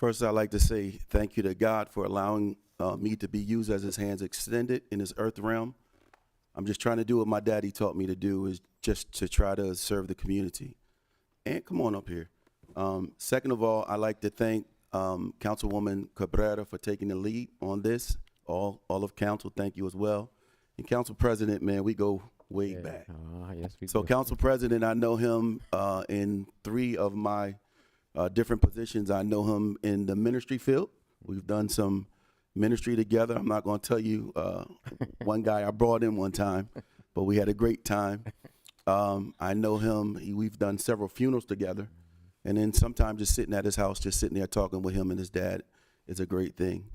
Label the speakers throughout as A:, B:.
A: First, I'd like to say thank you to God for allowing me to be used as his hands extended in this earth realm. I'm just trying to do what my daddy taught me to do, is just to try to serve the community. And come on up here. Second of all, I'd like to thank Councilwoman Cabrera for taking the lead on this. All of council, thank you as well. And Council President, man, we go way back.
B: Yes, we
A: So
B: do.
A: Council President, I know him in 3 of my different positions. I know him in the ministry field. We've done some ministry together. I'm not going to tell you one guy I brought in one time, but we had a great time. I know him. We've done several funerals together. And then sometimes just sitting at his house, just sitting there talking with him and his dad is a great thing.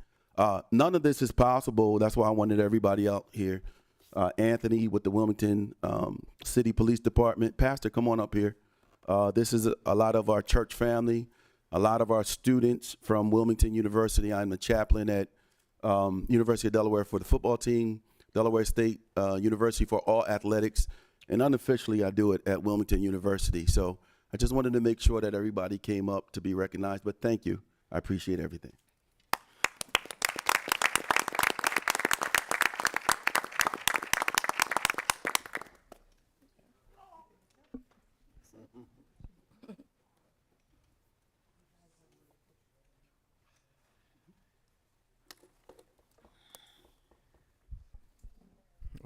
A: None of this is possible. That's why I wanted everybody out here. Anthony with the Wilmington City Police Department. Pastor, come on up here. This is a lot of our church family, a lot of our students from Wilmington University. I'm the chaplain at University of Delaware for the football team, Delaware State University for all athletics, and unofficially I do it at Wilmington University. So I just wanted to make sure that everybody came up to be recognized, but thank you. I appreciate everything.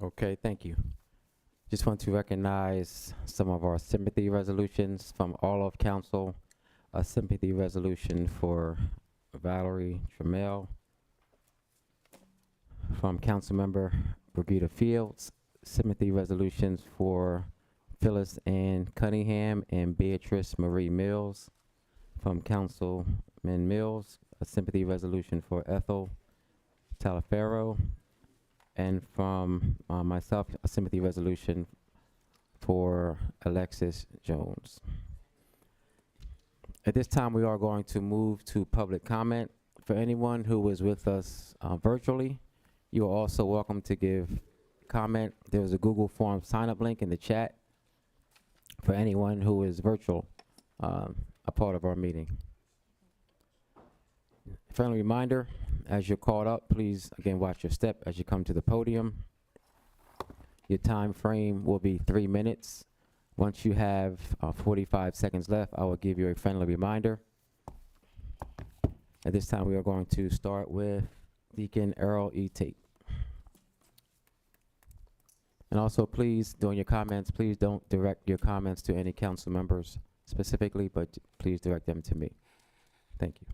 B: Okay, thank you. Just want to recognize some of our sympathy resolutions from all of council. A sympathy resolution for Valerie Trammel, from Councilmember Brigida Fields. Sympathy resolutions for Phyllis and Cunningham and Beatrice Marie Mills, from Councilman Mills. A sympathy resolution for Ethel Taliaferro, and from myself, a sympathy resolution for Alexis Jones. At this time, we are going to move to public comment. For anyone who is with us virtually, you are also welcome to give comment. There's a Google Form sign-up link in the chat for anyone who is virtual, a part of our meeting. Friendly reminder, as you're called up, please, again, watch your step as you come to the podium. Your time frame will be 3 minutes. Once you have 45 seconds left, I will give you a friendly reminder. At this time, we are going to start with Deacon Earl E. Tate. And also, please, during your comments, please don't direct your comments to any council members specifically, but please direct them to me. Thank you.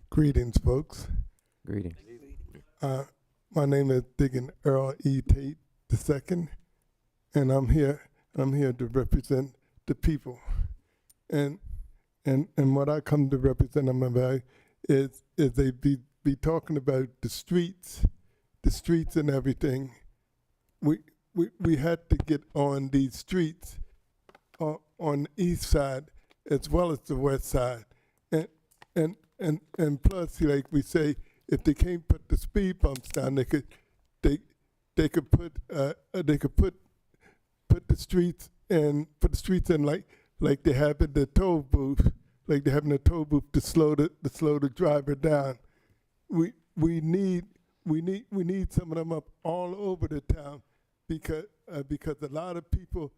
C: Greetings, folks.
B: Greetings.
C: My name is Deacon Earl E. Tate II, and I'm here to represent the people. And what I come to represent them about is they be talking about the streets and everything. We had to get on these streets on the east side as well as the west side. And plus, like we say, if they can't put the speed bumps down, they could put the streets in like they have in the toll booth, like they have in the toll booth to slow the driver down. We need some of them up all over the town because a lot of people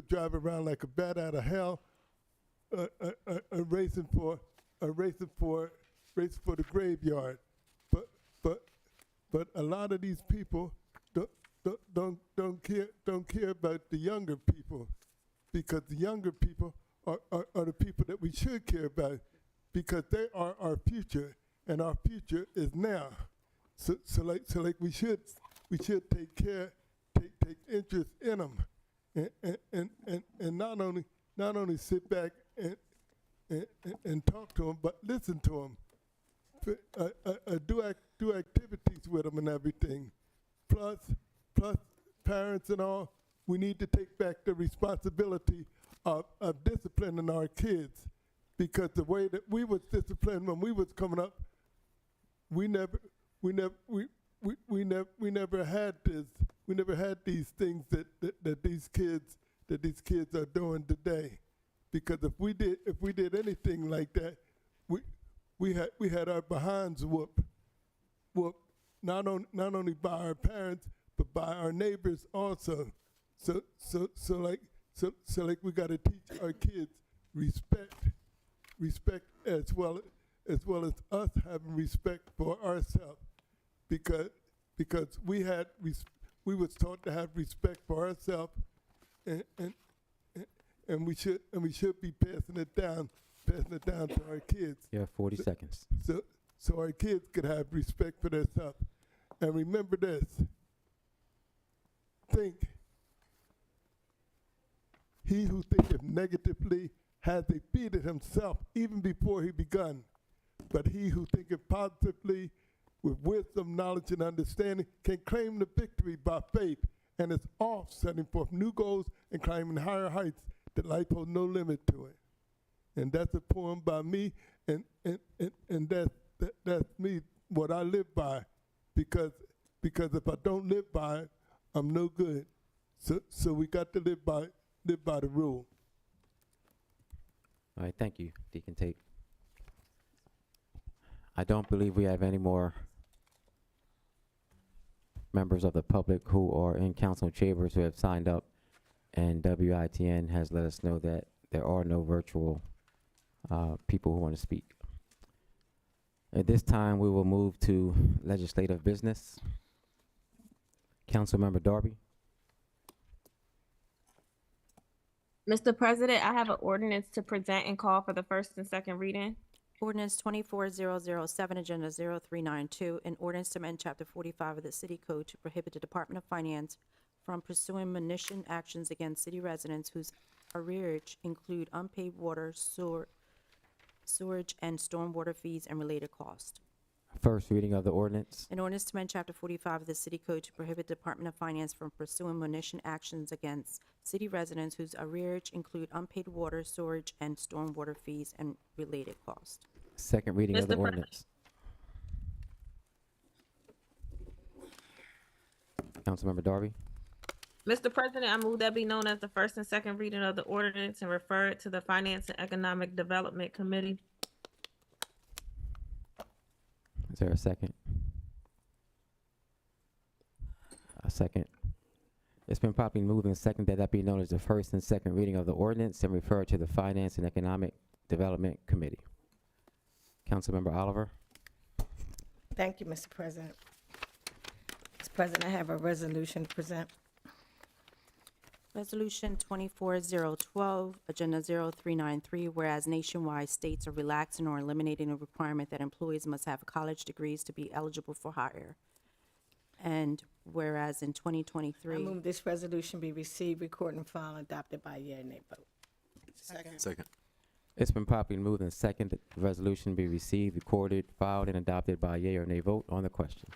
C: drive around like a bat out of hell, racing for the graveyard, but a lot of these people don't care about the younger people, because the younger people are the people that we should care about, because they are our future, and our future is now. So like we should take interest in them, and not only sit back and talk to them, but listen to them. Do activities with them and everything. Plus parents and all, we need to take back the responsibility of disciplining our kids, because the way that we was disciplined when we was coming up, we never we never had this. We never had these things that these kids are doing today. Because if we did anything like that, we had our behinds whooped not only by our parents but by our neighbors also. So like we got to teach our kids respect as well as us having respect for ourselves, because we was taught to have respect for ourselves, and we should be passing it down to our kids.
B: You have 40 seconds.
C: So our kids could have respect for themselves. And remember this: think, he who thinketh negatively has defeated himself even before he begun. But he who thinketh positively with wisdom, knowledge, and understanding can claim the victory by faith, and is off setting forth new goals and climbing higher heights that life holds no limit to it. And that's a poem by me, and that's me, what I live by, because if I don't live by it, I'm no good. So we got to live by the rule.
B: All right, thank you, Deacon Tate. I don't believe we have any more members of the public who are in council chambers who have signed up, and WITN has let us know that there are no virtual people who want to speak. At this time, we will move to legislative business. Councilmember Darby.
D: Mr. President, I have an ordinance to present and call for the first and second reading.
E: Ordinance 24007, Agenda 0392, an ordinance to amend Chapter 45 of the City Code to prohibit the Department of Finance from pursuing Monition actions against city residents whose arrearage include unpaid water, sewerage, and stormwater fees and related costs.
B: First reading of the ordinance.
E: An ordinance to amend Chapter 45 of the City Code to prohibit the Department of Finance from pursuing Monition actions against city residents whose arrearage include unpaid water, sewerage, and stormwater fees and related costs.
B: Second reading of the
D: Mr. President.
B: ordinance. Councilmember Darby.
D: Mr. President, I move that be known as the first and second reading of the ordinance and refer it to the Finance and Economic Development Committee.
B: Is there a second? A second. It's been properly moved and seconded that be known as the first and second reading of the ordinance and refer to the Finance and Economic Development Committee. Councilmember Oliver.
F: Thank you, Mr. President. Mr. President, I have a resolution to present.
E: Resolution 24012, Agenda 0393, whereas nationwide states are relaxing or eliminating a requirement that employees must have college degrees to be eligible for hire. And whereas in
F: I
E: 2023,
F: move this resolution be received, recorded, and filed, adopted by a yea and nay vote.
G: Second.
B: It's been properly moved and seconded that the resolution be received, recorded, filed, and adopted by a yea or nay vote on the question.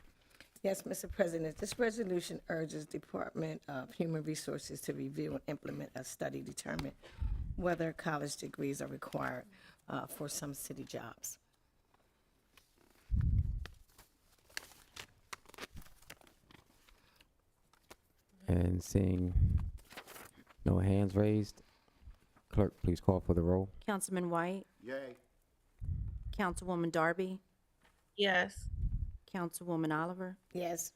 F: Yes, Mr. President, this resolution urges Department of Human Resources to review and implement a study to determine whether college degrees are required for some city jobs.
B: And seeing no hands raised, clerk, please call for the roll.
E: Councilman White,
A: Yay.
E: Councilwoman Darby,
D: Yes.
E: Councilwoman Oliver,
F: Yes.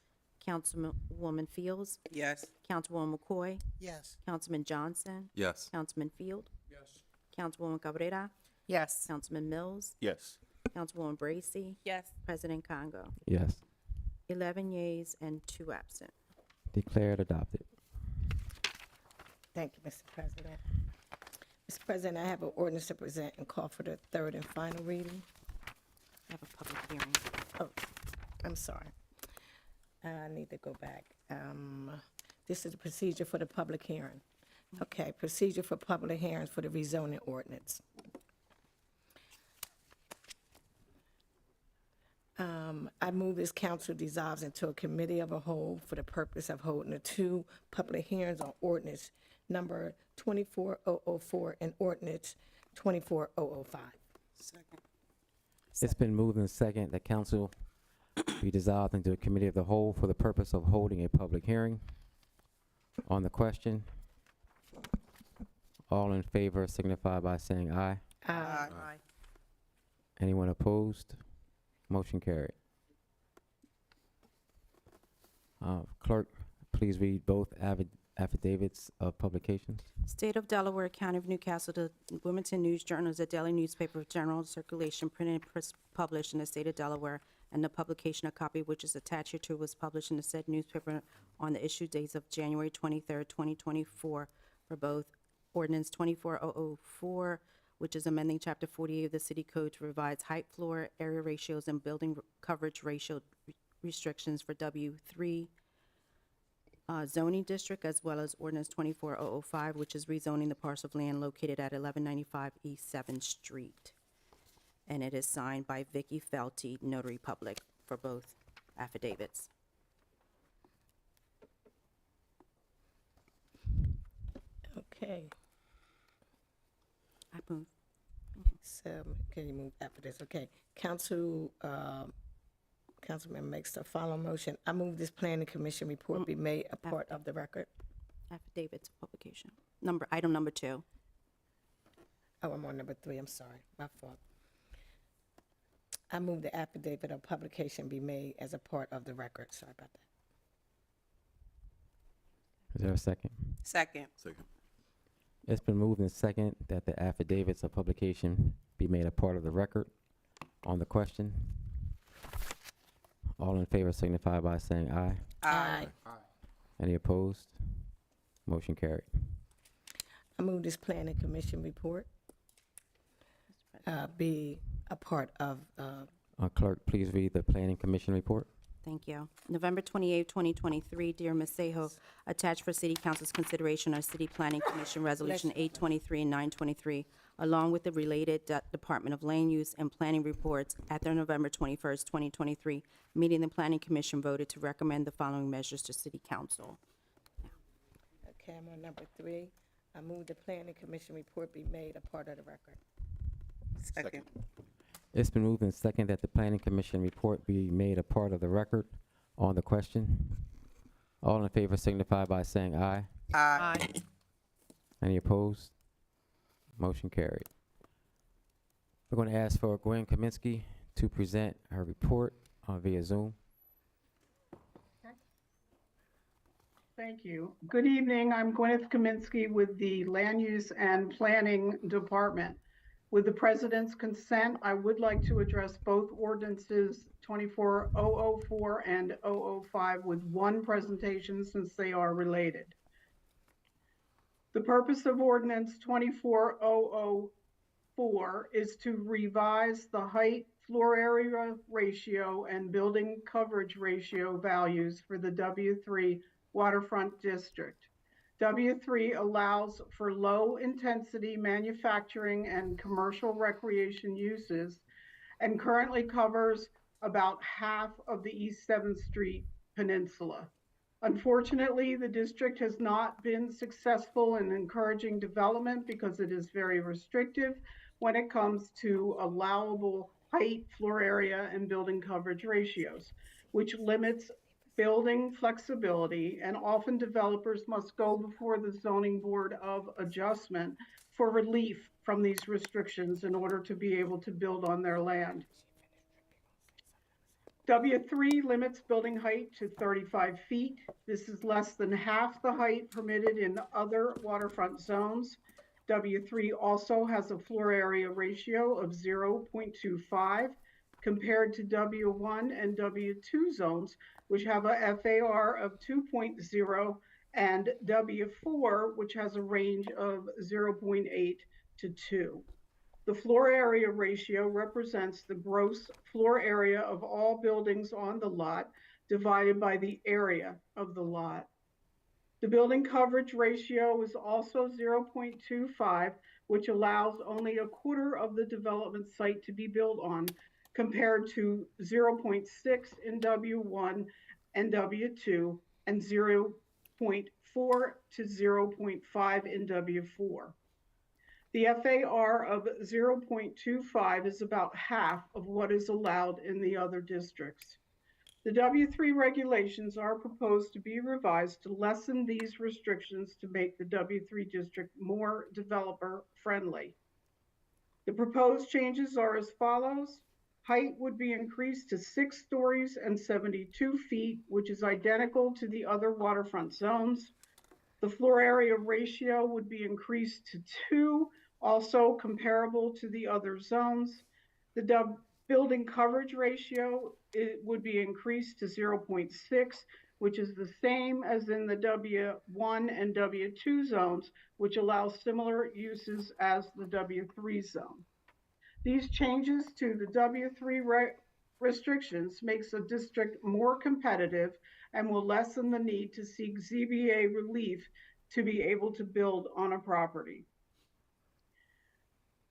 E: Councilwoman Fields,
G: Yes.
E: Councilwoman McCoy,
G: Yes.
E: Councilman Johnson,
G: Yes.
E: Councilman Field,
G: Yes.
E: Councilwoman Cabrera,
F: Yes.
E: Councilman Mills,
A: Yes.
E: Councilwoman Bracy,
D: Yes.
E: President Congo.
B: Yes.
E: 11 yeas and 2 absent.
B: Declared adopted.
F: Thank you, Mr. President. Mr. President, I have an ordinance to present and call for the third and final reading.
E: I have a public hearing.
F: Oh, I'm sorry. I need to go back. This is the procedure for the public hearing. Okay, procedure for public hearings for the rezoning ordinance. I move this council dissolves into a committee of a whole for the purpose of holding the 2 public hearings on ordinance number 24004 and ordinance 24005.
G: Second.
B: It's been moved and second that council be dissolved into a committee of the whole for the purpose of holding a public hearing on the question. All in favor signify by saying aye.
F: Aye.
B: Anyone opposed? Motion carried. Clerk, please read both affidavits of publications.
E: State of Delaware, County of Newcastle, the Wilmington News Journal is a daily newspaper of general circulation, printed and published in the state of Delaware, and the publication, a copy of which is attached hereto, was published in the said newspaper on the issue dates of January 23rd, 2024, for both Ordinance 24004, which is amending Chapter 48 of the City Code to revise height, floor, area ratios, and building coverage ratio restrictions for W3 zoning district, as well as Ordinance 24005, which is rezoning the parcel of land located at 1195 East 7th Street. And it is signed by Vicky Felty, Notary Public, for both affidavits.
F: Okay,
E: I move.
F: so, can you move after this? Okay, Councilman makes the following motion. I move this planning commission report be made a part of the record.
E: Affidavits of publication. Item number 2.
F: Oh, I'm on number 3, I'm sorry, my fault. I move the affidavit of publication be made as a part of the record. Sorry about that.
B: Is there a second?
G: Second.
A: Second.
B: It's been moved and second that the affidavits of publication be made a part of the record on the question. All in favor signify by saying aye.
F: Aye.
B: Any opposed? Motion carried.
F: I move this planning commission report be a part of,
B: Clerk, please read the planning commission report.
E: Thank you. November 28, 2023, dear Ms. Sejo, attached for City Council's consideration are City Planning Commission Resolution 823 and 923, along with the related Department of Land Use and Planning reports at their November 21st, 2023 meeting. The Planning Commission voted to recommend the following measures to City Council.
F: okay, I'm on number 3. I move the planning commission report be made a part of the record.
G: Second.
B: It's been moved and second that the planning commission report be made a part of the record on the question. All in favor signify by saying aye.
G: Aye.
B: Any opposed? Motion carried. We're going to ask for Gwen Kaminsky to present her report via Zoom.
H: Thank you. Good evening. I'm Gwyneth Kaminsky with the Land Use and Planning Department. With the President's consent, I would like to address both ordinances 24004 and 005 with one presentation since they are related. The purpose of Ordinance 24004 is to revise the height, floor area ratio, and building coverage ratio values for the W3 waterfront district. W3 allows for low-intensity manufacturing and commercial recreation uses and currently covers about half of the East 7th Street Peninsula. Unfortunately, the district has not been successful in encouraging development because it is very restrictive when it comes to allowable height, floor area, and building coverage ratios, which limits building flexibility, and often developers must go before the Zoning Board of Adjustment for relief from these restrictions in order to be able to build on their land. W3 limits building height to 35 feet. This is less than half the height permitted in other waterfront zones. W3 also has a floor area ratio of 0.25 compared to W1 and W2 zones, which have a FAR of 2.0, and W4, which has a range of 0.8 to 2. The floor area ratio represents the gross floor area of all buildings on the lot divided by the area of the lot. The building coverage ratio is also 0.25, which allows only a quarter of the development site to be built on, compared to 0.6 in W1 and W2 and 0.4 to 0.5 in W4. The FAR of 0.25 is about half of what is allowed in the other districts. The W3 regulations are proposed to be revised to lessen these restrictions to make the W3 district more developer friendly. The proposed changes are as follows. Height would be increased to 6 stories and 72 feet, which is identical to the other waterfront zones. The floor area ratio would be increased to 2, also comparable to the other zones. The building coverage ratio, it would be increased to 0.6, which is the same as in the W1 and W2 zones, which allow similar uses as the W3 zone. These changes to the W3 restrictions makes the district more competitive and will lessen the need to seek ZBA relief to be able to build on a property.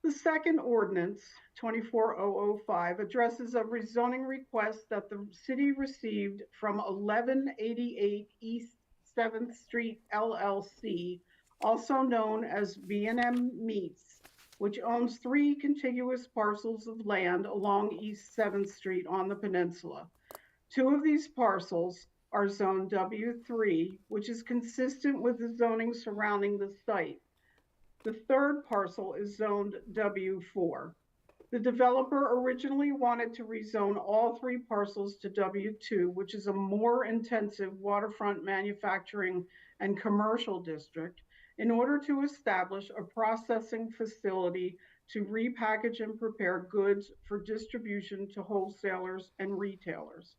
H: The second ordinance, 24005, addresses a rezoning request that the city received from 1188 East 7th Street LLC, also known as B&M Meats, which owns 3 contiguous parcels of land along East 7th Street on the peninsula. 2 of these parcels are zoned W3, which is consistent with the zoning surrounding the site. The third parcel is zoned W4. The developer originally wanted to rezone all 3 parcels to W2, which is a more intensive waterfront manufacturing and commercial district, in order to establish a processing facility to repackage and prepare goods for distribution to wholesalers and retailers.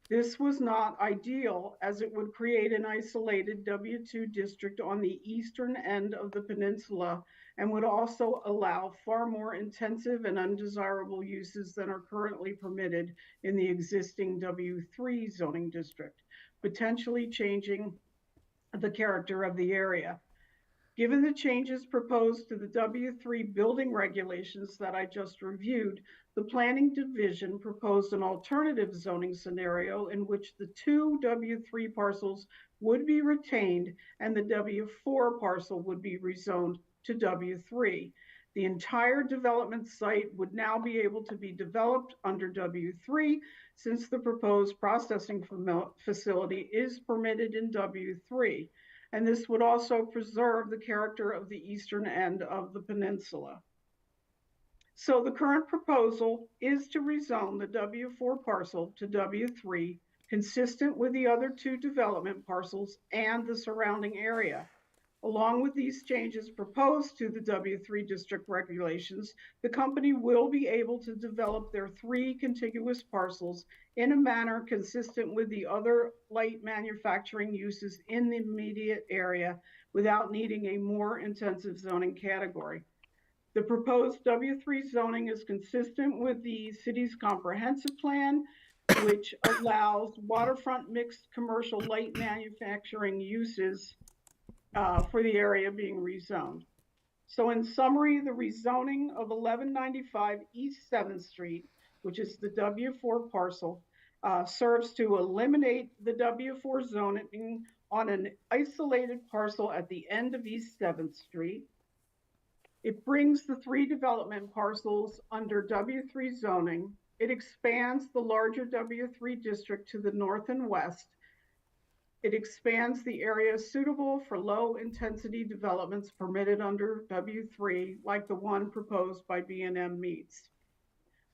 H: This was not ideal, as it would create an isolated W2 district on the eastern end of the peninsula and would also allow far more intensive and undesirable uses than are currently permitted in the existing W3 zoning district, potentially changing the character of the area. Given the changes proposed to the W3 building regulations that I just reviewed, the Planning Division proposed an alternative zoning scenario in which the 2 W3 parcels would be retained and the W4 parcel would be rezoned to W3. The entire development site would now be able to be developed under W3 since the proposed processing facility is permitted in W3. And this would also preserve the character of the eastern end of the peninsula. So the current proposal is to rezone the W4 parcel to W3, consistent with the other 2 development parcels and the surrounding area. Along with these changes proposed to the W3 district regulations, the company will be able to develop their 3 contiguous parcels in a manner consistent with the other light manufacturing uses in the immediate area without needing a more intensive zoning category. The proposed W3 zoning is consistent with the city's comprehensive plan, which allows waterfront mixed commercial light manufacturing uses for the area being rezoned. So in summary, the rezoning of 1195 East 7th Street, which is the W4 parcel, serves to eliminate the W4 zoning on an isolated parcel at the end of East 7th Street. It brings the 3 development parcels under W3 zoning. It expands the larger W3 district to the north and west. It expands the area suitable for low-intensity developments permitted under W3, like the one proposed by B&M Meats.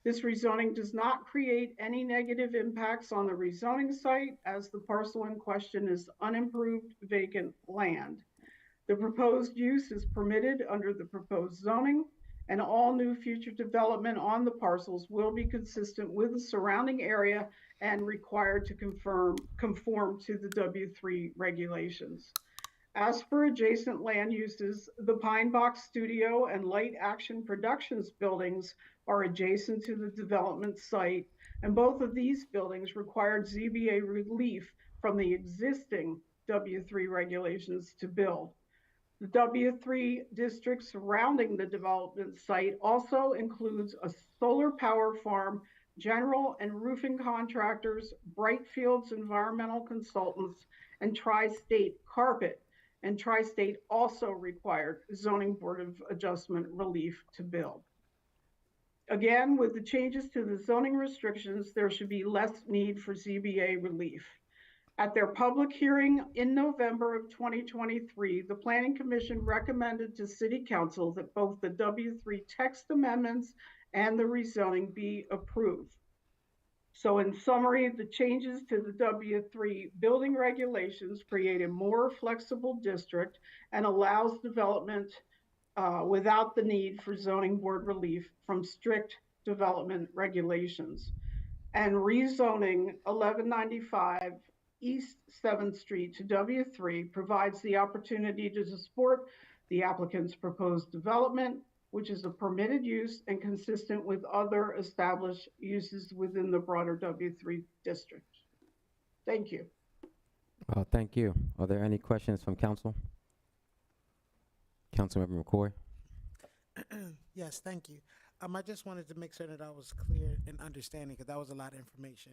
H: This rezoning does not create any negative impacts on the rezoning site, as the parcel in question is unimproved vacant land. The proposed use is permitted under the proposed zoning, and all new future development on the parcels will be consistent with the surrounding area and required to conform to the W3 regulations. As for adjacent land uses, the Pine Box Studio and Light Action Productions buildings are adjacent to the development site, and both of these buildings required ZBA relief from the existing W3 regulations to build. The W3 district surrounding the development site also includes a solar power farm, general and roofing contractors, Brightfields Environmental Consultants, and Tri-State Carpet. And Tri-State also required zoning board of adjustment relief to build. Again, with the changes to the zoning restrictions, there should be less need for ZBA relief. At their public hearing in November of 2023, the Planning Commission recommended to City Council that both the W3 text amendments and the rezoning be approved. So in summary, the changes to the W3 building regulations create a more flexible district and allows development without the need for zoning board relief from strict development regulations. And rezoning 1195 East 7th Street to W3 provides the opportunity to support the applicant's proposed development, which is a permitted use and consistent with other established uses within the broader W3 district. Thank you.
B: Thank you. Are there any questions from council? Councilmember McCoy?
I: Yes, thank you. I just wanted to make sure that I was clear in understanding, because that was a lot of information.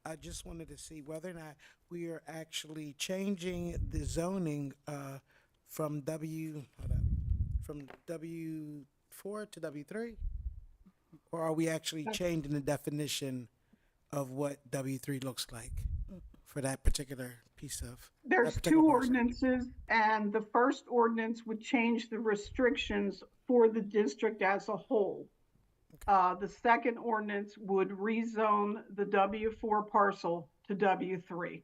I: I just wanted to see whether or not we are actually changing the zoning from W4 to W3, or are we actually changing the definition of what W3 looks like for that particular piece of?
H: There's two ordinances, and the first ordinance would change the restrictions for the district as a whole. The second ordinance would rezone the W4 parcel to W3.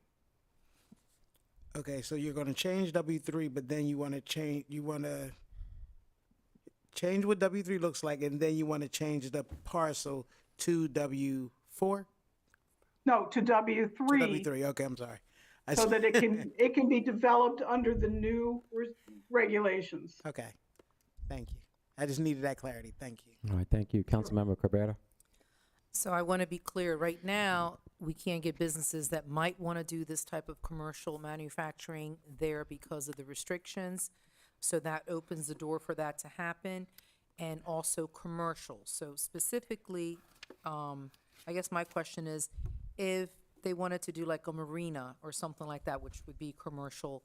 I: Okay, so you're going to change W3, but then you want to change what W3 looks like, and then you want to change the parcel to W4?
H: No, to W3.
I: To W3, okay, I'm sorry.
H: So that it can be developed under the new regulations.
I: Okay, thank you. I just needed that clarity. Thank you.
B: All right, thank you. Councilmember Cabrera?
J: So I want to be clear, right now, we can't get businesses that might want to do this type of commercial manufacturing there because of the restrictions. So that opens the door for that to happen, and also commercial. So specifically, I guess my question is, if they wanted to do like a marina or something like that, which would be commercial,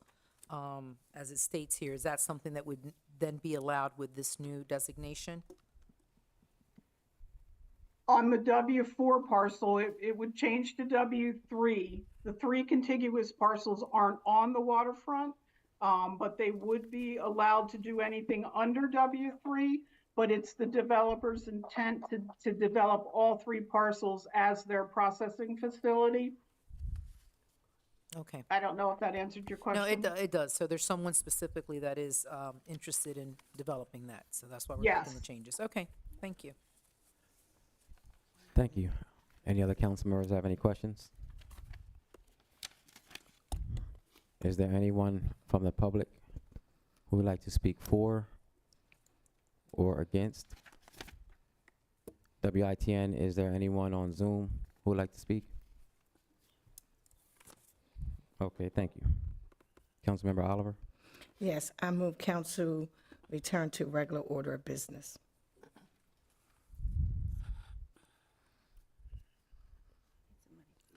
J: as it states here, is that something that would then be allowed with this new designation?
H: On the W4 parcel, it would change to W3. The three contiguous parcels aren't on the waterfront, but they would be allowed to do anything under W3, but it's the developer's intent to develop all three parcels as their processing facility.
J: Okay.
H: I don't know if that answered your question.
J: No, it does. So there's someone specifically that is interested in developing that. So that's why we're
H: Yes.
J: making the changes. Okay, thank you.
B: Thank you. Any other council members have any questions? Is there anyone from the public who would like to speak for or against? WITN, is there anyone on Zoom who would like to speak? Okay, thank you. Councilmember Oliver?
F: Yes, I move council return to regular order of business.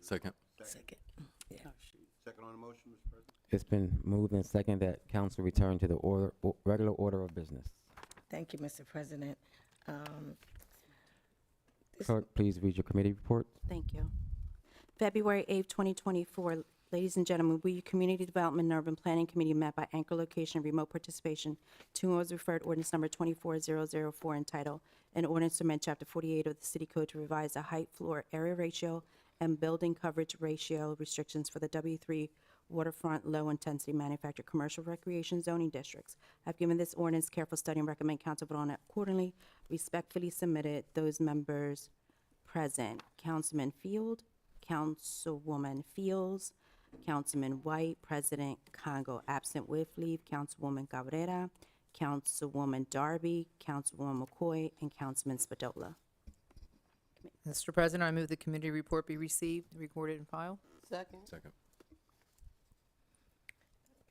A: Second.
F: Second. Yeah.
A: Second on the motion, Mr. President?
B: It's been moved and second that council return to the regular order of business.
F: Thank you, Mr. President.
B: Clerk, please read your committee report.
E: Thank you. February 8th, 2024. Ladies and gentlemen, we, Community Development and Urban Planning Committee, met by anchor location remote participation. Two was referred ordinance number 24004 entitled, an ordinance to amend Chapter 48 of the City Code to revise the height, floor, area ratio, and building coverage ratio restrictions for the W3 waterfront low-intensity manufactured commercial recreation zoning districts. I've given this ordinance careful study and recommend council vote on it accordingly. Respectfully submitted, those members present: Councilman Field, Councilwoman Fields, Councilman White, President Congo absent with leave, Councilwoman Cabrera, Councilwoman DARBY, Councilwoman McCoy, and Councilman Spadola.
J: Mr. President, I move the committee report be received, recorded, and filed.
G: Second.
A: Second.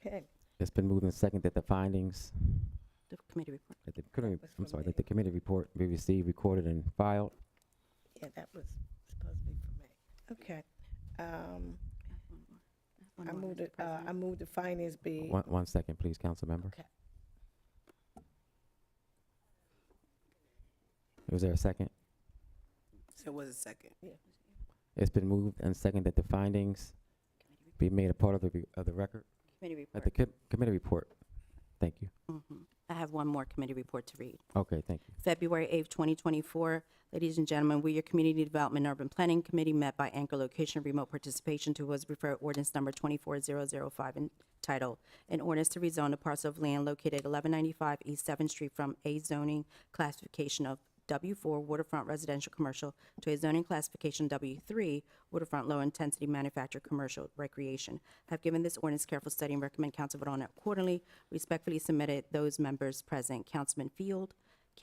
F: Okay.
B: It's been moved and second that the findings,
E: The committee report.
B: that the committee,
F: was
B: I'm
F: for
B: sorry,
F: me.
B: that the committee report be received, recorded, and filed.
F: Yeah, that was supposed to be for me. Okay.
E: One
F: I
E: more,
F: moved
E: Mr.
F: it,
E: President.
F: I moved the findings be,
B: One second, please, council member.
F: okay.
B: Was there a second?
G: There was a second.
B: It's been moved and seconded that the findings be made a part of the record,
E: Committee
B: of
E: report.
B: the committee report. Thank you.
E: I have one more committee report to read.
B: Okay, thank you.
E: February 8th, 2024. Ladies and gentlemen, we, your Community Development and Urban Planning Committee, met by anchor location remote participation to was referred ordinance number 24005 entitled, an ordinance to rezone a parcel of land located at 1195 East 7th Street from a zoning classification of W4 waterfront residential commercial to a zoning classification W3 waterfront low intensity manufactured commercial recreation. Have given this ordinance careful study and recommend council vote on it accordingly. Respectfully submitted those members present: Councilman Field,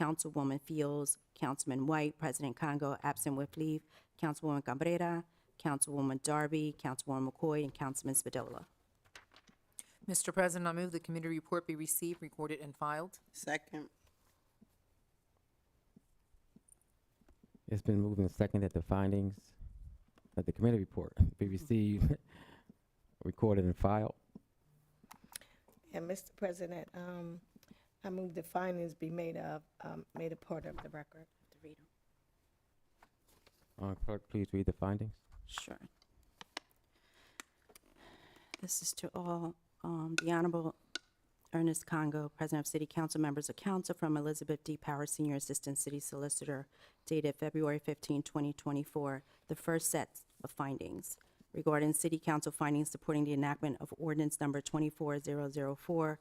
E: Councilwoman Fields, Councilman White, President Congo, absent with leave, Councilwoman Cabrera, Councilwoman DARBY, Councilwoman McCoy, and Councilman Spadola.
J: Mr. President, I move the committee report be received, recorded, and filed.
G: Second.
B: It's been moved and seconded that the findings of the committee report be received, recorded, and filed.
F: And Mr. President, I move the findings be made a part of the record.
B: Clerk, please read the findings.
E: Sure. This is to all, the Honorable Ernest Congo, President of City Council, members of council, from Elizabeth D. Power, Senior Assistant City Solicitor, dated February 15, 2024. The first set of findings regarding City Council findings supporting the enactment of ordinance number 24004.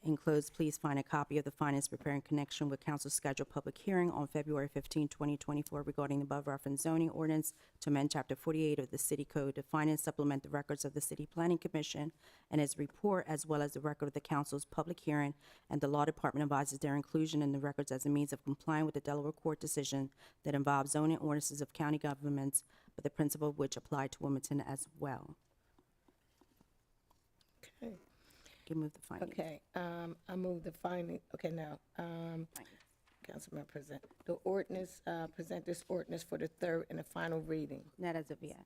E: Enclosed, please find a copy of the findings prepared in connection with council's scheduled public hearing on February 15, 2024 regarding the above referenced zoning ordinance to amend Chapter 48 of the City Code to find and supplement the records of the City Planning Commission and its report, as well as the record of the council's public hearing, and the Law Department advises their inclusion in the records as a means of complying with the Delaware Court decision that involves zoning ordinances of county governments, but the principle of which apply to Wilmington as well.
F: Okay.
E: You can move the findings.
F: Okay, I move the finding, okay, now, Councilman present, the ordinance, present this ordinance for the third and the final reading.
E: Not as of yet.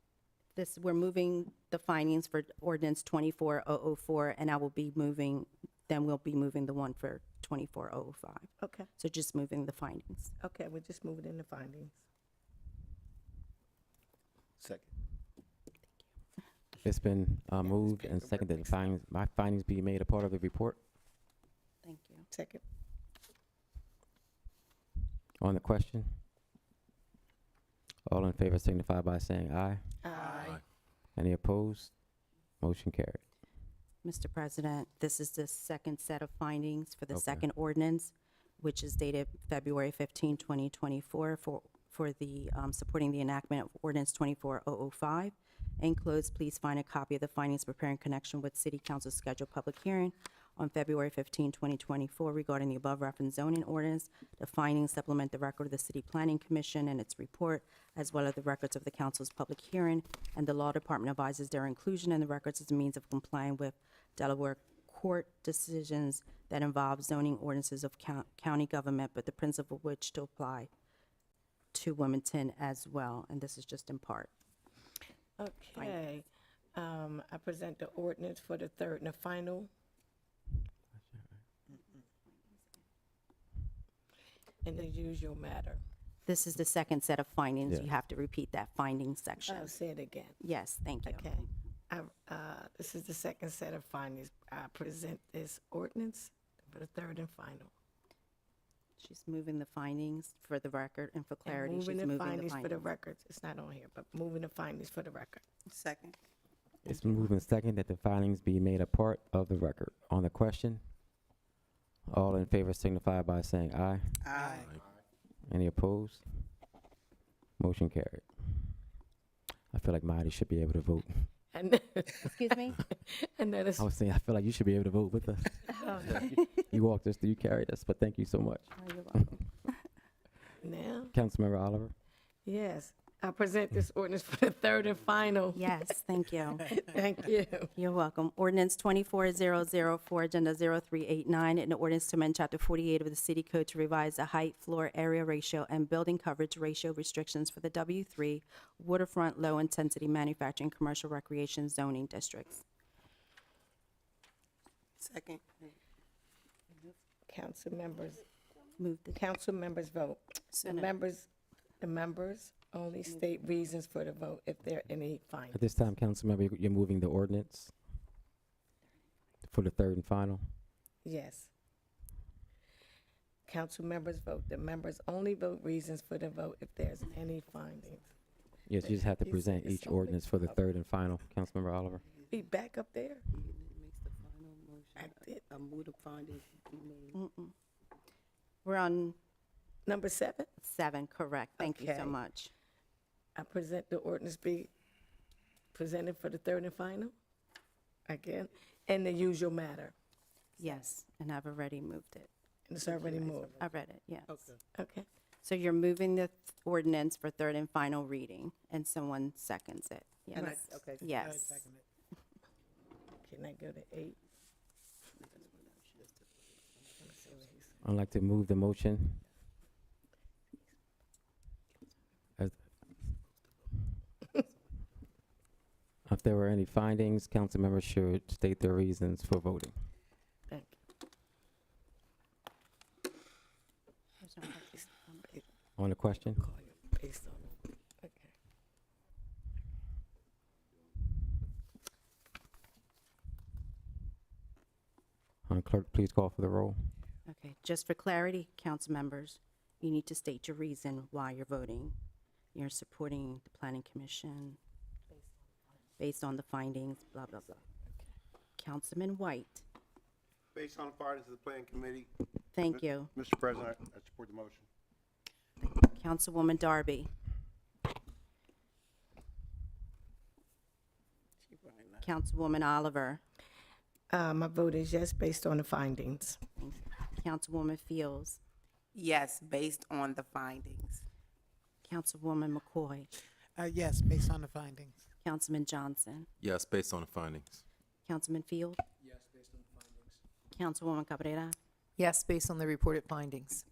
E: We're moving the findings for ordinance 24004, and I will be moving, then we'll be moving the one for 24005.
F: Okay,
E: So just moving the findings.
F: okay, we're just moving in the findings.
A: Second.
B: It's been moved and seconded that my findings be made a part of the report.
E: Thank you.
F: Second.
B: On the question, all in favor signify by saying aye.
F: Aye.
B: Any opposed? Motion carried.
E: Mr. President, this is the second set of findings for the
B: Okay.
E: second ordinance, which is dated February 15, 2024, for the, supporting the enactment of ordinance 24005. Enclosed, please find a copy of the findings prepared in connection with City Council's scheduled public hearing on February 15, 2024 regarding the above referenced zoning ordinance. The findings supplement the record of the City Planning Commission and its report, as well as the records of the council's public hearing, and the Law Department advises their inclusion in the records as a means of complying with Delaware court decisions that involve zoning ordinances of county government, but the principle of which to apply to Wilmington as well, and this is just in part.
F: Okay, I present the ordinance for the third and the final. In the usual matter.
E: This is the second set of findings.
B: Yeah.
E: You have to repeat that findings section.
F: I'll say it again.
E: Yes, thank you.
F: Okay. This is the second set of findings. I present this ordinance for the third and final.
E: She's moving the findings for the record and for
F: And
E: clarity. She's
F: moving
E: moving
F: the findings for the
E: findings.
F: records. It's not on here, but moving the findings for the record.
G: Second.
B: It's been moved and seconded that the findings be made a part of the record. On the question, all in favor signify by saying aye.
G: Aye.
B: Any opposed? Motion carried. I feel like Marty should be able to vote.
F: And,
E: Excuse me?
F: and that is,
B: I was saying, I feel like you should be able to vote with us. You walked us through, you carried us, but thank you so much.
E: Oh, you're welcome.
F: now,
B: Councilmember Oliver?
F: yes, I present this ordinance for the third and final.
E: Yes, thank you.
F: Thank you.
E: You're welcome. Ordinance 24004, Agenda 0389, an ordinance to amend Chapter 48 of the City Code to revise the height, floor area ratio, and building coverage ratio restrictions for the W3 waterfront low-intensity manufacturing commercial recreation zoning districts.
G: Second.
F: Council members,
E: Move the
F: council members vote. The
E: Senate.
F: members, The members only state reasons for the vote if there are any
B: At
F: findings.
B: this time, Councilmember, you're moving the ordinance for the third and final?
F: Yes. Council members vote. The members only vote reasons for the vote if there's any findings.
B: Yes, you just have to
F: He
B: present
F: said
B: each
F: something.
B: ordinance for the third and final. Councilmember Oliver?
F: Be back up there. I did.
E: Mm-mm. We're on
F: Number 7,
E: 7, correct. Thank you so
F: Okay.
E: much.
F: I present the ordinance be presented for the third and final. Again, in the usual matter.
E: Yes, and I've already moved it.
F: And it's already moved.
E: I read it, yes.
F: Okay.
E: So you're moving the ordinance for third and final reading, and someone seconds it.
G: And
E: Yes.
G: okay.
I: I
E: Yes.
I: second it.
F: Can I go to 8?
B: I'd like to move the motion. As- If there were any findings, council members should state their reasons for voting.
F: Thank
E: There's no question.
B: On the question?
F: you. Based on, okay.
B: Clerk, please call for the roll.
E: Okay, just for clarity, council members, you need to state your reason why you're voting. You're supporting the planning commission based on the findings, blah, blah, blah. Councilman White,
K: Based on the findings of the planning committee,
E: thank you.
K: Mr. President, I support the motion.
E: Councilwoman Darby. Councilwoman Oliver.
F: My vote is yes, based on the findings.
E: Councilwoman Fields.
G: Yes, based on the findings.
E: Councilwoman McCoy.
I: Yes, based on the findings.
E: Councilman Johnson.
L: Yes, based on the findings.
E: Councilman Field.
L: Yes, based on the findings.
E: Councilwoman Cabrera.
J: Yes, based on the reported findings.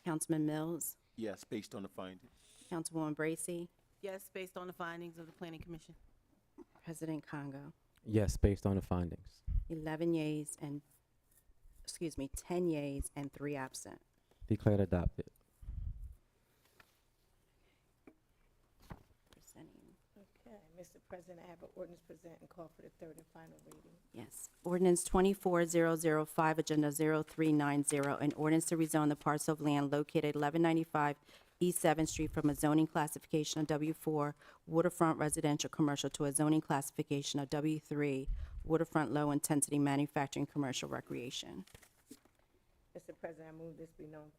E: Councilman Mills.
K: Yes, based on the findings.
E: Councilwoman Bracy.
G: Yes, based on the findings of the planning commission.
E: President Congo.
B: Yes, based on the findings.
E: 11 yeas and, 10 yeas and 3 absent.
B: Declared adopted.
E: Presenting.
F: Okay, Mr. President, I have an ordinance present and call for the third and final reading.
E: Yes. Ordinance 24005, Agenda 0390, an ordinance to rezone the parcel of land located 1195 East 7th Street from a zoning classification of W4 waterfront residential commercial to a zoning classification of W3 waterfront low-intensity manufacturing commercial recreation.
F: Mr. President, I move this be known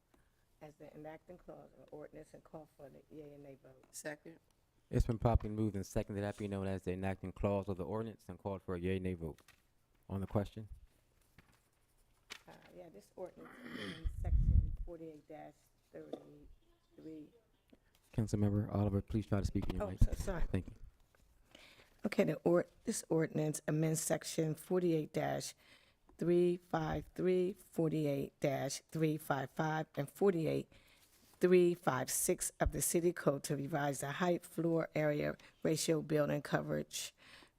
F: as the enacting clause of the ordinance and call for the yea and nay vote.
G: Second.
B: It's been properly moved and seconded that be known as the enacting clause of the ordinance and called for a yea-nay vote. On the question?
F: Yeah, this ordinance in section 48-33.
B: Councilmember Oliver, please try to speak in your
F: Oh,
B: mic.
F: so sorry.
B: Thank you.
F: Okay, this ordinance amends section 48-353, 48-355, and 48-356 of the city code to revise the height, floor area ratio, building coverage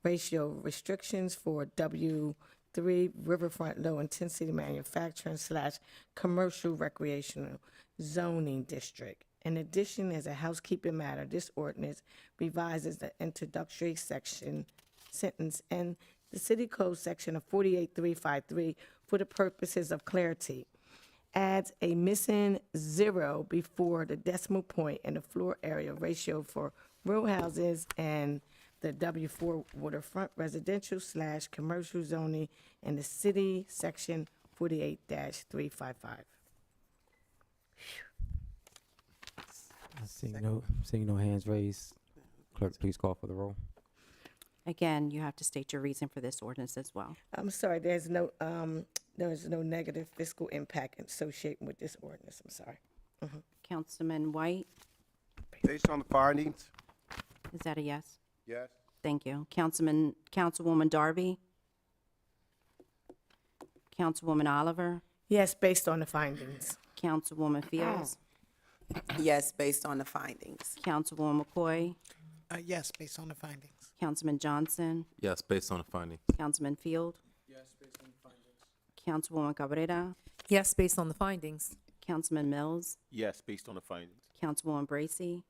F: ratio restrictions for W3 riverfront low-intensity manufacturing / commercial recreational zoning district. In addition, as a housekeeping matter, this ordinance revises the introductory sentence in the city code section of 48-353 for the purposes of clarity. Adds a missing 0 before the decimal point in the floor area ratio for row houses and the W4 waterfront residential / commercial zoning in the city section 48-355.
B: Seeing no hands raised, clerk, please call for the roll.
E: Again, you have to state your reason for this ordinance as well.
F: I'm sorry, there's no negative fiscal impact associated with this ordinance, I'm sorry.
E: Councilman White,
K: Based on the findings,
E: is that a yes?
K: yes.
E: Thank you. Councilwoman Darby? Councilwoman Oliver?
F: Yes, based on the findings.
E: Councilwoman Fields?
G: Yes, based on the findings.
E: Councilwoman McCoy?
I: Yes, based on the findings.
E: Councilman Johnson?
L: Yes, based on the findings.
E: Councilman Field?
L: Yes, based on the findings.
E: Councilwoman Cabrera?
J: Yes, based on the findings.
E: Councilman Mills?
K: Yes, based on the findings.
E: Councilwoman Bracy?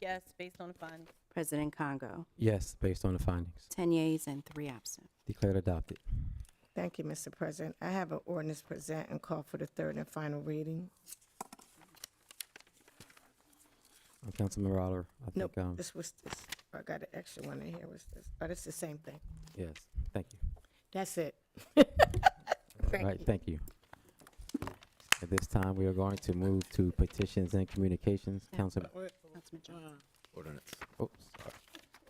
G: Yes, based on the findings.
E: President Congo.
B: Yes, based on the findings.
E: 10 yeas and 3 absent.
B: Declared adopted.
F: Thank you, Mr. President. I have an ordinance present and call for the third and final reading.
B: Councilmember Oliver, I
F: Nope,
B: think,
F: this was this. I got an extra one in here. What's this? Oh, this is the same thing.
B: yes, thank you.
F: That's it.
B: All right, thank you. At this time, we are going to move to petitions and communications.
E: Councilman
L: Ordinance.
B: Oh, sorry.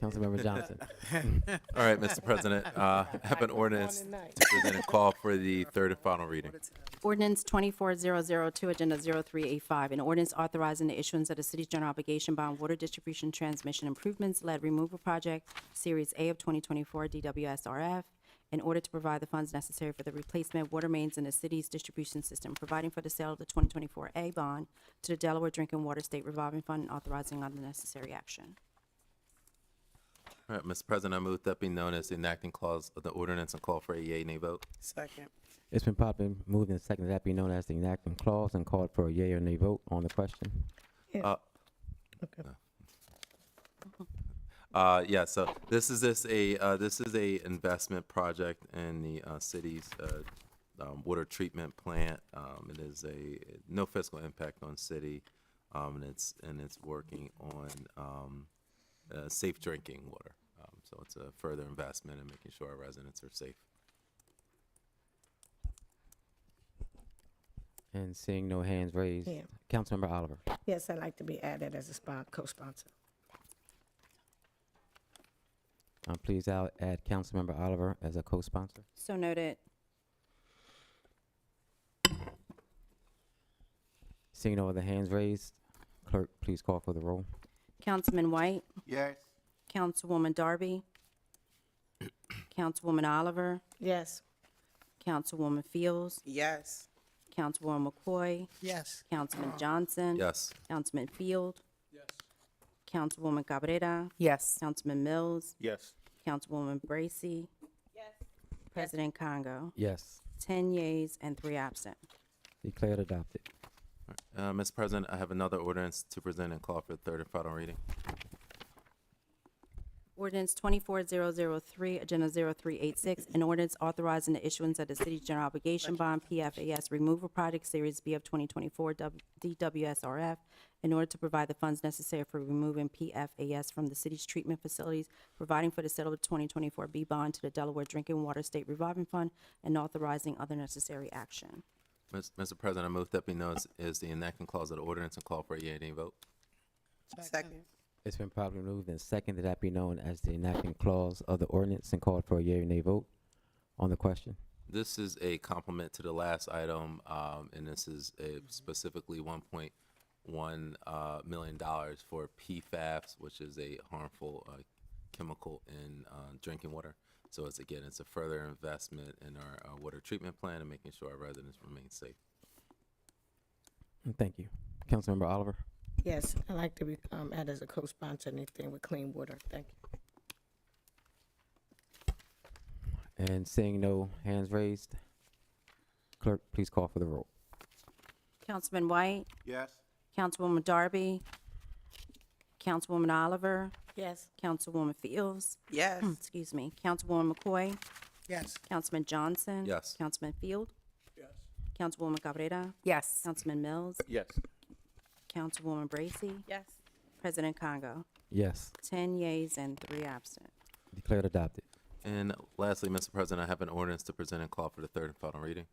B: Councilmember Johnson.
L: All right, Mr. President, I have an ordinance to present and call for the third and final reading.
E: Ordinance 24002, Agenda 0385, an ordinance authorizing the issuance of the city's general obligation bond water distribution transmission improvements lead removal project, Series A of 2024 DWSRF, in order to provide the funds necessary for the replacement of water mains in the city's distribution system, providing for the sale of the 2024 A bond to the Delaware Drinking Water State Revolving Fund, and authorizing other necessary action.
L: All right, Mr. President, I move that be known as the enacting clause of the ordinance and call for a yea, nay vote.
G: Second.
B: It's been properly moved and seconded that be known as the enacting clause and called for a yea or nay vote on the question.
L: Yeah, so this is a investment project in the city's water treatment plant. It is no fiscal impact on city, and it's working on safe drinking water. So it's a further investment in making sure our residents are safe.
B: And seeing no hands raised,
F: Yeah.
B: Councilmember Oliver.
F: Yes, I'd like to be added as a co-sponsor.
B: Please add Councilmember Oliver as a co-sponsor.
E: So noted.
B: Seeing no other hands raised, clerk, please call for the roll.
E: Councilman White,
K: Yes.
E: Councilwoman Darby, Councilwoman Oliver,
F: Yes.
E: Councilwoman Fields,
G: Yes.
E: Councilwoman McCoy,
I: Yes.
E: Councilman Johnson,
L: Yes.
E: Councilman Field, Councilwoman Cabrera,
J: Yes.
E: Councilman Mills,
K: Yes.
E: Councilwoman Bracy, President Congo.
B: Yes,
E: 10 yeas and 3 absent.
B: declared adopted.
L: Mr. President, I have another ordinance to present and call for the third and final reading.
E: Ordinance 24003, Agenda 0386, an ordinance authorizing the issuance of the city's general obligation bond, PFAS removal project, Series B of 2024 DWSRF, in order to provide the funds necessary for removing PFAS from the city's treatment facilities, providing for the sale of the 2024 B bond to the Delaware Drinking Water State Revolving Fund, and authorizing other necessary action.
L: Mr. President, I move that be known as the enacting clause of the ordinance and call for a yea, nay vote.
G: Second.
B: It's been properly moved and seconded that be known as the enacting clause of the ordinance and called for a yea or nay vote on the question.
L: This is a complement to the last item, and this is specifically $1.1 million for PFAS, which is a harmful chemical in drinking water. So it's a further investment in our water treatment plant and making sure our residents remain safe.
B: Thank you. Councilmember Oliver.
F: Yes, I'd like to be added as a co-sponsor, anything with clean water. Thank you.
B: And seeing no hands raised, clerk, please call for the roll.
E: Councilman White,
K: Yes.
E: Councilwoman Darby, Councilwoman Oliver,
F: Yes.
E: Councilwoman Fields,
G: Yes.
E: excuse me, Councilwoman McCoy,
I: Yes.
E: Councilman Johnson.
L: Yes.
E: Councilman Field.
K: Yes.
E: Councilwoman Cabrera,
J: Yes.
E: Councilman Mills,
K: Yes.
E: Councilwoman Bracy,
G: Yes.
E: President Congo.
B: Yes,
E: 10 yeas and 3 absent.
B: declared adopted.
L: And lastly, Mr. President, I have an ordinance to present and call for the third and final reading.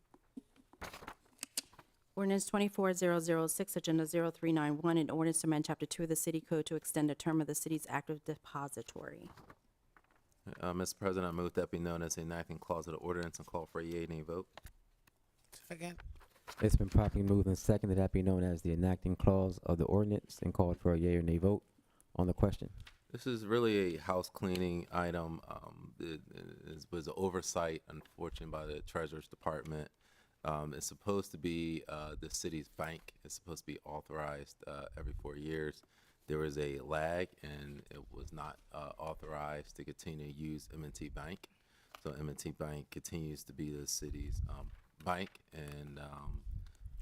E: Ordinance 24006, Agenda 0391, an ordinance to amend Chapter 2 of the City Code to extend the term of the city's active depository.
L: Mr. President, I move that be known as the enacting clause of the ordinance and call for a yea, nay vote.
I: Second.
B: It's been properly moved and seconded that be known as the enacting clause of the ordinance and called for a yea or nay vote on the question.
L: This is really a house cleaning item. It was an oversight, unfortunately, by the Treasurer's Department. It's supposed to be the city's bank. It's supposed to be authorized every 4 years. There was a lag, and it was not authorized to continue to use M&T Bank. So M&T Bank continues to be the city's bank, and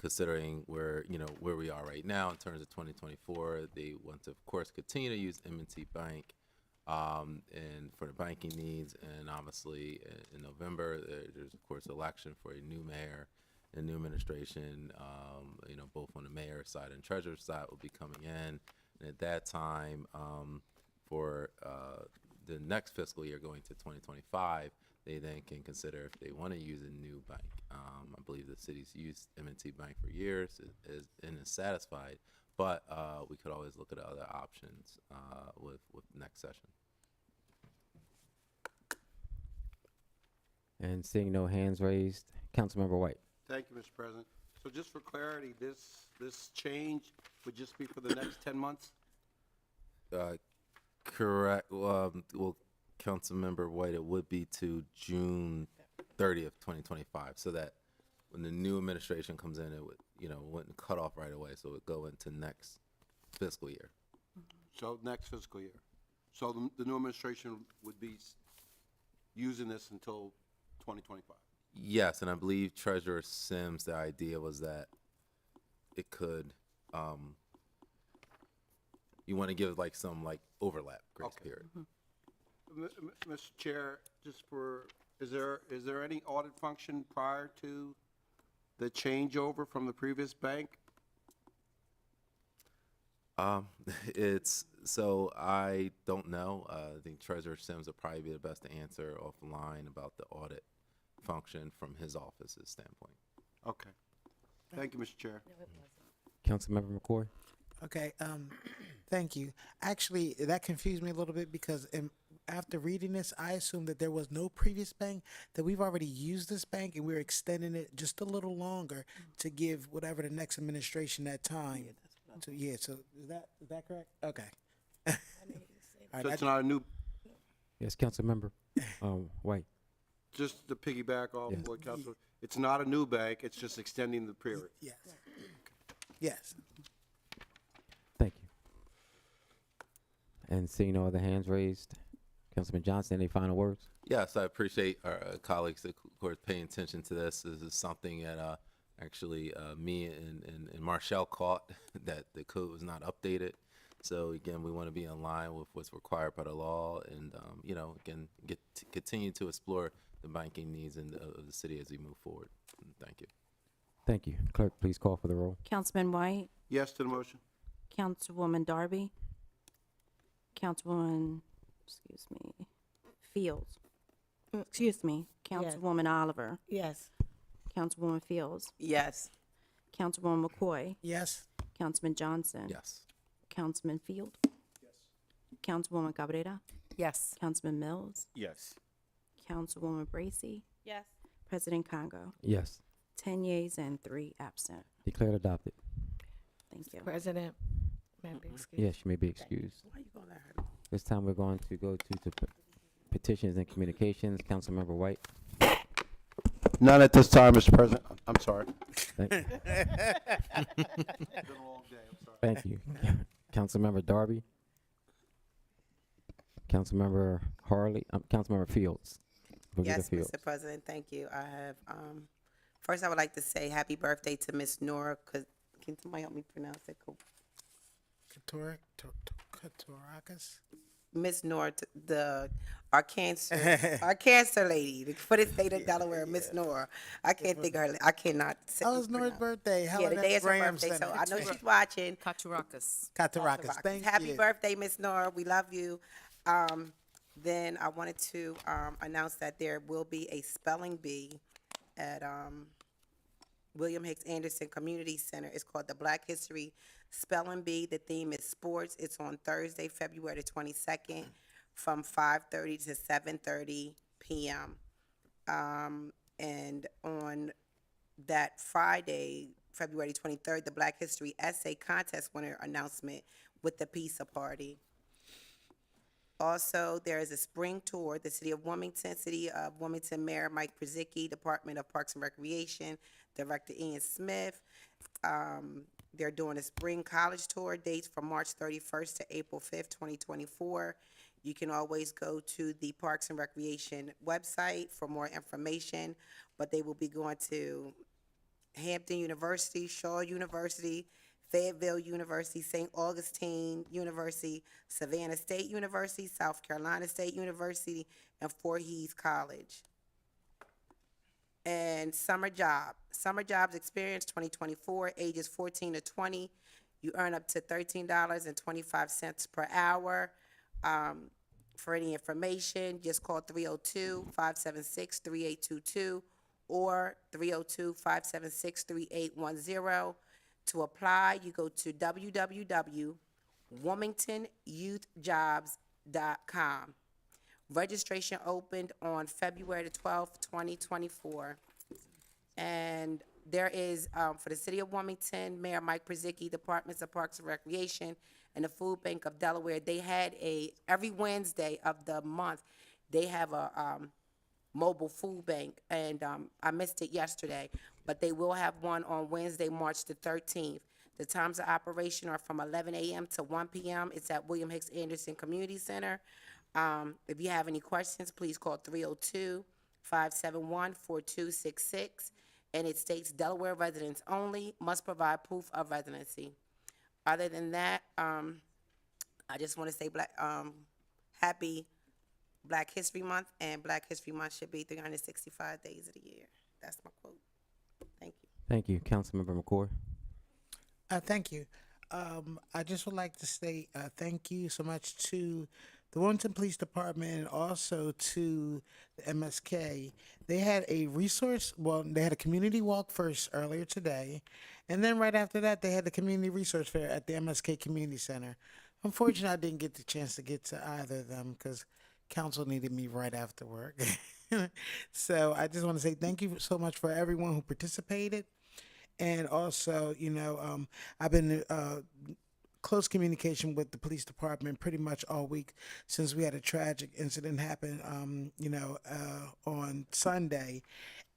L: considering where, where we are right now in terms of 2024, they want to, of course, continue to use M&T Bank and for the banking needs. And obviously in November, there's, of course, election for a new mayor and new administration, both on the mayor's side and treasurer's side will be coming in. And at that time, for the next fiscal year going to 2025, they then can consider if they want to use a new bank. I believe the city's used M&T Bank for years and is satisfied, but we could always look at other options with next session.
B: And seeing no hands raised, Councilmember White.
K: Thank you, Mr. President. So just for clarity, this change would just be for the next 10 months?
L: Correct. Well, Councilmember White, it would be to June 30th, 2025, so that when the new administration comes in, it would, wouldn't cut off right away, so it would go into next fiscal year.
K: So next fiscal year. So the new administration would be using this until 2025?
L: Yes, and I believe Treasurer Sims, the idea was that it could, you want to give like some overlap grace period.
K: Mr. Chair, is there any audit function prior to the changeover from the previous bank?
L: I don't know. I think Treasurer Sims would probably be the best to answer offline about the audit function from his office's standpoint.
K: Okay. Thank you, Mr. Chair.
B: Councilmember McCoy.
I: Okay, thank you. Actually, that confused me a little bit because after reading this, I assumed that there was no previous bank, that we've already used this bank and we're extending it just a little longer to give whatever the next administration that time. So is that correct? Okay. All right,
K: So it's not a new,
B: Yes, Councilmember White.
K: just to piggyback off
B: Yes.
K: what Council, it's not a new bank, it's just extending the period.
I: Yes. Yes.
B: Thank you. And seeing no other hands raised, Councilman Johnson, any final words?
L: Yes, I appreciate our colleagues, of course, paying attention to this. This is something that actually me and Marshall caught, that the code was not updated. So again, we want to be in line with what's required by the law, and again, continue to explore the banking needs of the city as we move forward. Thank you.
B: Thank you. Clerk, please call for the roll.
E: Councilman White,
K: Yes to the motion?
E: Councilwoman DARBY, Councilwoman, Fields. Councilwoman Oliver,
F: Yes.
E: Councilwoman Fields,
G: Yes.
E: Councilwoman McCoy,
I: Yes.
E: Councilman Johnson,
L: Yes.
E: Councilman Field, Councilwoman Cabrera,
J: Yes.
E: Councilman Mills,
K: Yes.
E: Councilwoman Bracy,
G: Yes.
E: President Congo.
B: Yes.
E: 10 yeas and 3 absent.
B: Declared adopted.
E: Thank you.
F: President, may I be excused?
B: Yes, you may be excused.
G: Why you gonna let her?
B: This time we're going to go to petitions and communications. Councilmember White.
K: None at this time, Mr. President. I'm sorry.
B: Thank,
K: Been a long day, I'm sorry.
B: thank you. Councilmember Darby. Councilmember Harley. Councilmember Fields. Brigadier
G: Yes,
B: Fields.
G: Mr. President, thank you. I have, first I would like to say happy birthday to Miss Nora, can somebody help me pronounce it?
I: Katorakas?
G: Miss Nora, our cancer lady for the state of Delaware, Miss Nora. I can't think of her, I cannot.
I: Oh, it's Nora's birthday.
G: Yeah, the day is her birthday, so I know she's watching.
J: Katurakis.
I: Katorakas, thank
G: Happy
I: you.
G: birthday, Miss Nora. We love you. Then I wanted to announce that there will be a spelling bee at William Hicks Anderson Community Center. It's called the Black History Spelling Bee. The theme is sports. It's on Thursday, February the 22nd from 5:30 to 7:30 p.m. And on that Friday, February 23rd, the Black History Essay Contest winner announcement with the pizza party. Also, there is a spring tour. The City of Wilmington Mayor Mike Przicki, Department of Parks and Recreation, Director Ian Smith. They're doing a spring college tour, dates from March 31st to April 5th, 2024. You can always go to the Parks and Recreation website for more information, but they will be going to Hampton University, Shaw University, Fayetteville University, St. Augustine University, Savannah State University, South Carolina State University, and Fort Heath College. And summer jobs experience 2024, ages 14 to 20. You earn up to $13.25 per hour. For any information, just call 302-576-3822 or 302-576-3810. To apply, you go to www.wilmingtonyouthjobs.com. Registration opened on February the 12th, 2024. And there is, for the City of Wilmington, Mayor Mike Przicki, Departments of Parks and Recreation, and the Food Bank of Delaware, they had every Wednesday of the month, they have a mobile food bank, and I missed it yesterday, but they will have one on Wednesday, March the 13th. The times of operation are from 11 a.m. to 1 p.m. It's at William Hicks Anderson Community Center. If you have any questions, please call 302-571-4266, and it states Delaware residents only, must provide proof of residency. Other than that, I just want to say happy Black History Month, and Black History Month should be 365 days of the year. That's my quote. Thank you.
B: Thank you, Councilmember McCoy.
I: Thank you. I just would like to say thank you so much to the Wilmington Police Department and also to the MSK. They had a they had a community walk first earlier today, and then right after that, they had the community resource fair at the MSK Community Center. Unfortunately, I didn't get the chance to get to either of them because council needed me right after work. So I just want to say thank you so much for everyone who participated. And also, I've been in close communication with the police department pretty much all week since we had a tragic incident happen, on Sunday.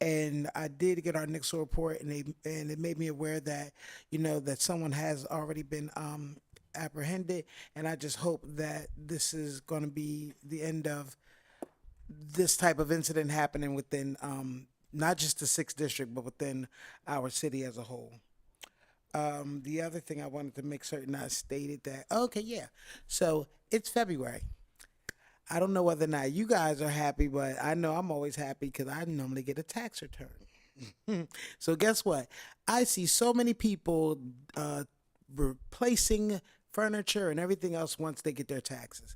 I: And I did get our NICSO report, and it made me aware that, that someone has already been apprehended. And I just hope that this is going to be the end of this type of incident happening within not just the 6th district, but within our city as a whole. The other thing I wanted to make certain I stated that, so it's February. I don't know whether or not you guys are happy, but I know I'm always happy because I normally get a tax return. So guess what? I see so many people replacing furniture and everything else once they get their taxes.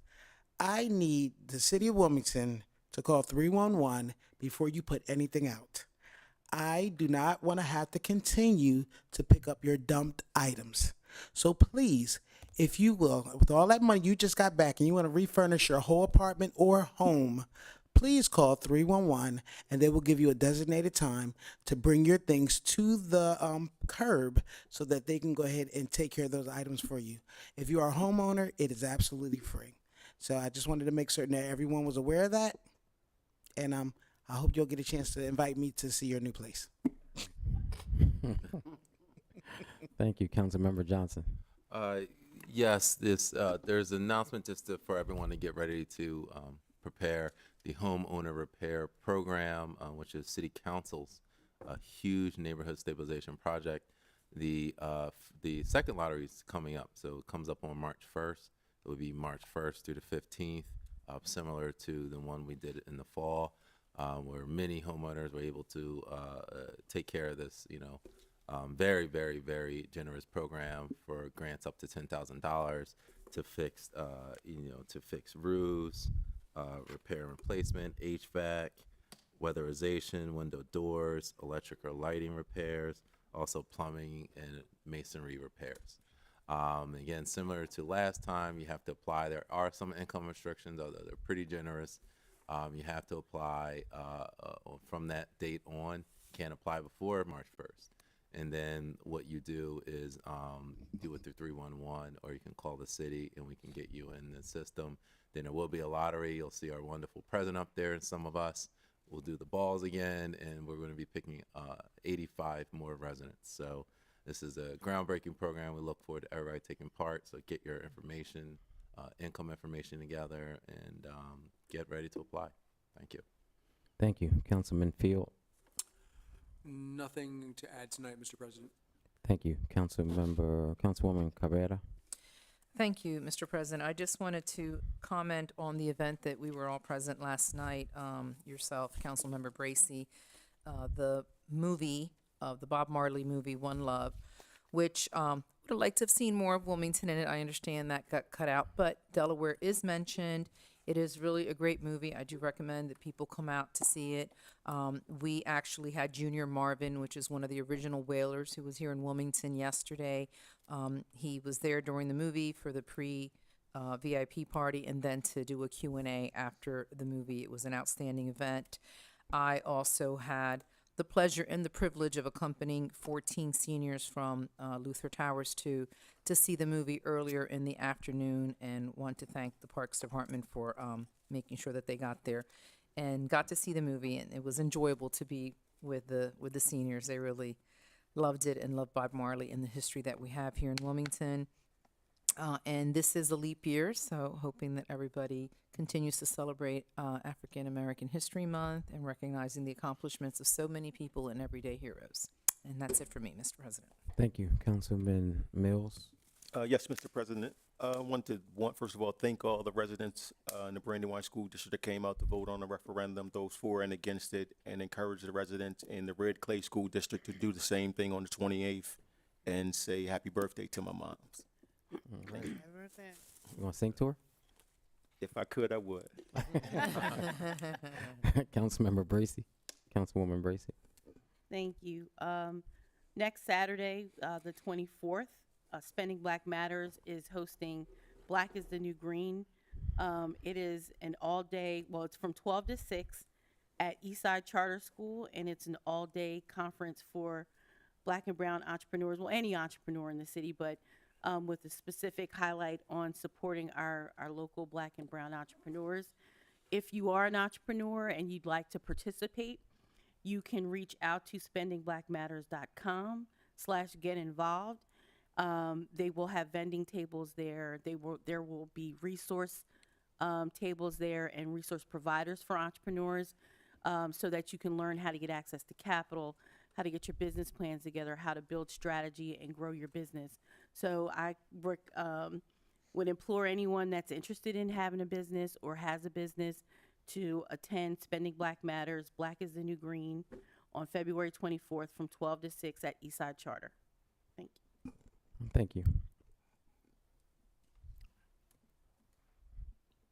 I: I need the city of Wilmington to call 311 before you put anything out. I do not want to have to continue to pick up your dumped items. So please, if you will, with all that money you just got back and you want to refurnish your whole apartment or home, please call 311 and they will give you a designated time to bring your things to the curb so that they can go ahead and take care of those items for you. If you are a homeowner, it is absolutely free. So I just wanted to make certain that everyone was aware of that. And I hope you'll get a chance to invite me to see your new place.
B: Thank you, Councilmember Johnson.
L: Yes, there's an announcement just for everyone to get ready to prepare the homeowner repair program, which is City Council's huge neighborhood stabilization project. The second lottery is coming up, so it comes up on March 1st. It would be March 1st through the 15th. Similar to the one we did in the fall, where many homeowners were able to take care of this, very, very, very generous program for grants up to $10,000 to fix, to fix roofs, repair and replacement, HVAC, weatherization, window doors, electric or lighting repairs, also plumbing and masonry repairs. Again, similar to last time, you have to apply. There are some income restrictions, although they're pretty generous. You have to apply from that date on. You can't apply before March 1st. And then what you do is do it through 311, or you can call the city and we can get you in the system. Then there will be a lottery. You'll see our wonderful president up there and some of us. We'll do the balls again, and we're going to be picking 85 more residents. So this is a groundbreaking program. We look forward to everybody taking part. So get your information, income information together, and get ready to apply. Thank you.
B: Thank you, Councilman Field.
M: Nothing to add tonight, Mr. President.
B: Thank you. Councilwoman Cabrera.
J: Thank you, Mr. President. I just wanted to comment on the event that we were all present last night, yourself, Councilmember Bracy, the movie, the Bob Marley movie, One Love, which would have liked to have seen more of Wilmington in it. I understand that got cut out, but Delaware is mentioned. It is really a great movie. I do recommend that people come out to see it. We actually had Junior Marvin, which is one of the original Whalers, who was here in Wilmington yesterday. He was there during the movie for the VIP party and then to do a Q&A after the movie. It was an outstanding event. I also had the pleasure and the privilege of accompanying 14 seniors from Luther Towers to see the movie earlier in the afternoon, and want to thank the Parks Department for making sure that they got there and got to see the movie. And it was enjoyable to be with the seniors. They really loved it and loved Bob Marley and the history that we have here in Wilmington. And this is a leap year, so hoping that everybody continues to celebrate African American History Month and recognizing the accomplishments of so many people and everyday heroes. And that's it for me, Mr. President.
B: Thank you. Councilman Mills.
N: Yes, Mr. President. I first of all, thank all the residents in the Brandywine School District that came out to vote on the referendum, those for and against it, and encourage the residents in the Red Clay School District to do the same thing on the 28th and say happy birthday to my moms.
B: Right. You want to sing to her?
N: If I could, I would.
B: Councilmember Bracy. Councilwoman Bracy.
O: Thank you. Next Saturday, the 24th, Spending Black Matters is hosting Black is the New Green. It is an all-day, it's from 12 to 6 at Eastside Charter School, and it's an all-day conference for Black and brown entrepreneurs, any entrepreneur in the city, but with a specific highlight on supporting our local Black and brown entrepreneurs. If you are an entrepreneur and you'd like to participate, you can reach out to spendingblackmatters.com/get involved. They will have vending tables there. There will be resource tables there and resource providers for entrepreneurs, so that you can learn how to get access to capital, how to get your business plans together, how to build strategy and grow your business. So I would implore anyone that's interested in having a business or has a business to attend Spending Black Matters, Black is the New Green, on February 24th from 12 to 6 at Eastside Charter. Thank you.
B: Thank you.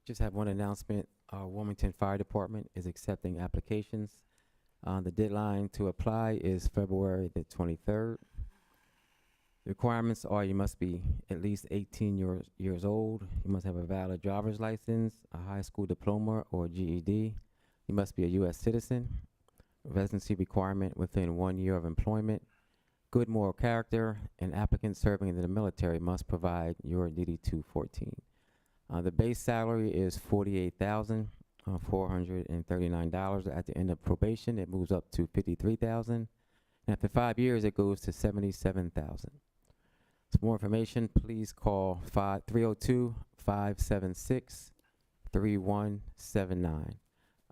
B: Just have one announcement. Our Wilmington Fire Department is accepting applications. The deadline to apply is February the 23rd. The requirements are you must be at least 18 years old. You must have a valid driver's license, a high school diploma or GED. You must be a U.S. citizen. Residency requirement within 1 year of employment. Good moral character, and applicants serving in the military must provide your DD-214. The base salary is $48,439. At the end of probation, it moves up to $53,000. And after 5 years, it goes to $77,000. For more information, please call 302-576-3179.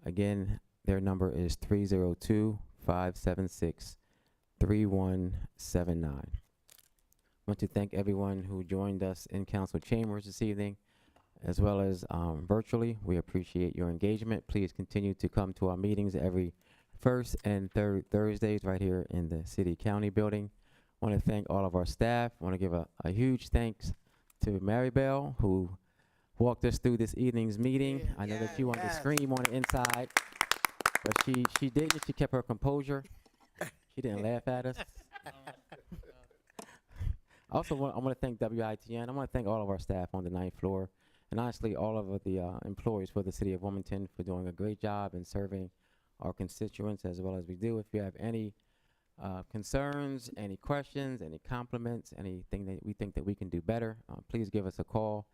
B: Again, their number is 302-576-3179. I want to thank everyone who joined us in council chambers this evening, as well as virtually. We appreciate your engagement. Please continue to come to our meetings every first and third Thursdays right here in the City County building. I want to thank all of our staff. I want to give a huge thanks to Maribel, who walked us through this evening's meeting.
I: Yeah,
B: I know that she wanted to scream on the inside, but she didn't. She kept her composure. She didn't laugh at us. I want to thank WITN. I want to thank all of our staff on the 9th floor, and honestly all of the employees for the City of Wilmington for doing a great job in serving our constituents as well as we do. If you have any concerns, any questions, any compliments, anything that we think that we can do better, please give us a call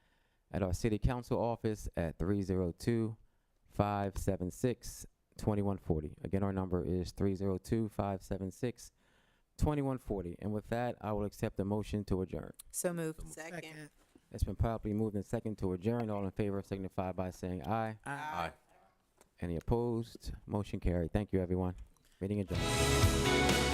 B: at our City Council office at 302-576-2140. Again, our number is 302-576-2140. And with that, I will accept the motion to adjourn.
J: So moved.
O: Second.
B: It's been properly moved and second to adjourn. All in favor signify by saying aye.
L: Aye.
B: Any opposed? Motion carried. Thank you, everyone. Meeting adjourned.